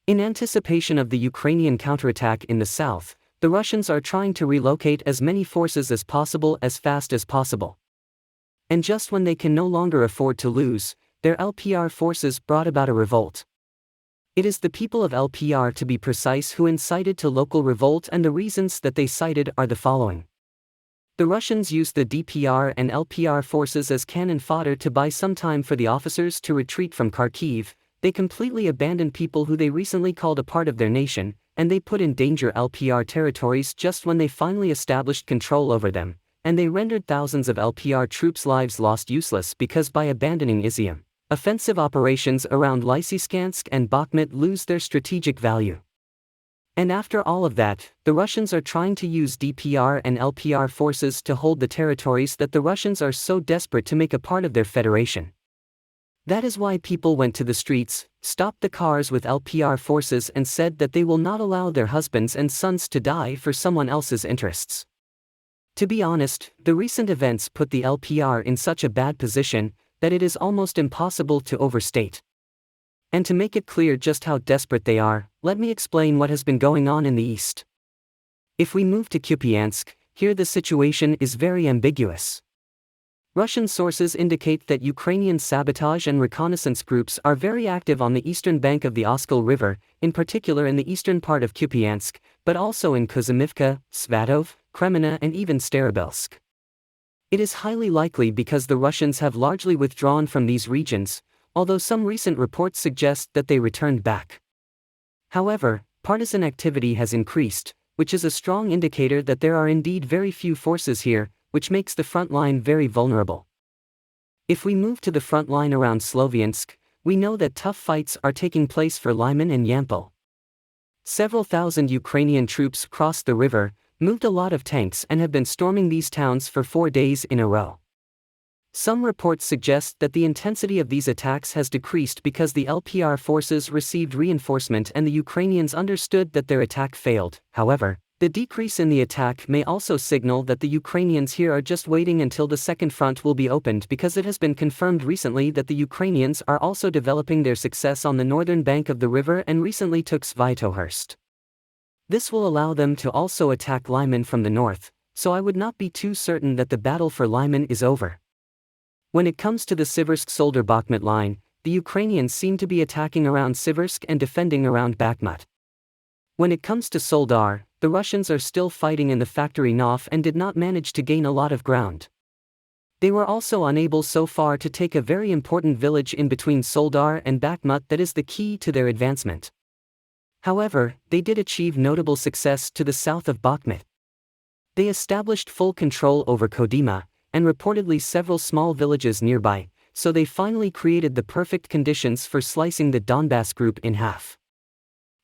In anticipation of the Ukrainian counterattack in the south, the Russians are trying to relocate as many forces as possible as fast as possible. And just when they can no longer afford to lose, their LPR forces brought about a revolt. It is the people of LPR, to be precise, who incited to local revolt, and the reasons that they cited are the following. The Russians used the DPR and LPR forces as cannon fodder to buy some time for the officers to retreat from Kharkiv. They completely abandoned people who they recently called a part of their nation, and they put in danger LPR territories just when they finally established control over them, and they rendered thousands of LPR troops' lives lost useless because by abandoning Izyum, offensive operations around Lysyschansk and Bakhmut lose their strategic value. And after all of that, the Russians are trying to use DPR and LPR forces to hold the territories that the Russians are so desperate to make a part of their federation. That is why people went to the streets, stopped the cars with LPR forces, and said that they will not allow their husbands and sons to die for someone else's interests. To be honest, the recent events put the LPR in such a bad position that it is almost impossible to overstate. And to make it clear just how desperate they are, let me explain what has been going on in the east. If we move to Kupiansk, here the situation is very ambiguous. Russian sources indicate that Ukrainian sabotage and reconnaissance groups are very active on the eastern bank of the Oskol River, in particular in the eastern part of Kupiansk, but also in Kuzymivka, Svatov, Kremina, and even Starobelsk. It is highly likely because the Russians have largely withdrawn from these regions, although some recent reports suggest that they returned back. However, partisan activity has increased, which is a strong indicator that there are indeed very few forces here, which makes the front line very vulnerable. If we move to the front line around Sloviansk, we know that tough fights are taking place for Lyman and Yampol. Several thousand Ukrainian troops crossed the river, moved a lot of tanks, and have been storming these towns for 4 days in a row. Some reports suggest that the intensity of these attacks has decreased because the LPR forces received reinforcement and the Ukrainians understood that their attack failed. However, the decrease in the attack may also signal that the Ukrainians here are just waiting until the second front will be opened, because it has been confirmed recently that the Ukrainians are also developing their success on the northern bank of the river and recently took Svaitohurst. This will allow them to also attack Lyman from the north, so I would not be too certain that the battle for Lyman is over. When it comes to the Siversk-Solder-Bakhmut line, the Ukrainians seem to be attacking around Siversk and defending around Bakhmut. When it comes to Soldar, the Russians are still fighting in the factory Nov and did not manage to gain a lot of ground. They were also unable so far to take a very important village in between Soldar and Bakhmut that is the key to their advancement. However, they did achieve notable success to the south of Bakhmut. They established full control over Kodyma, and reportedly several small villages nearby, so they finally created the perfect conditions for slicing the Donbass group in half.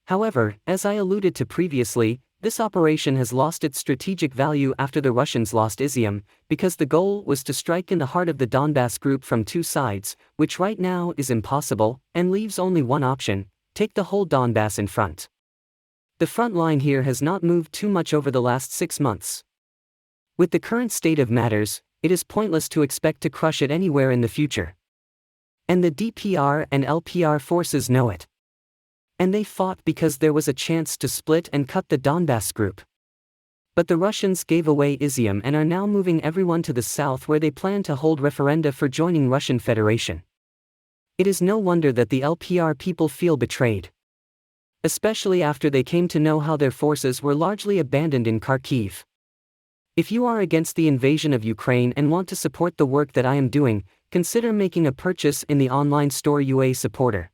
However, as I alluded to previously, this operation has lost its strategic value after the Russians lost Izyum, because the goal was to strike in the heart of the Donbass group from two sides, which right now is impossible, and leaves only one option: take the whole Donbass in front. The front line here has not moved too much over the last 6 months. With the current state of matters, it is pointless to expect to crush it anywhere in the future. And the DPR and LPR forces know it. And they fought because there was a chance to split and cut the Donbass group. But the Russians gave away Izyum and are now moving everyone to the south, where they plan to hold referenda for joining Russian Federation. It is no wonder that the LPR people feel betrayed. Especially after they came to know how their forces were largely abandoned in Kharkiv. If you are against the invasion of Ukraine and want to support the work that I am doing, consider making a purchase in the online store UA Supporter.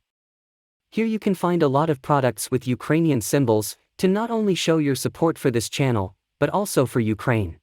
Here you can find a lot of products with Ukrainian symbols, to not only show your support for this channel, but also for Ukraine.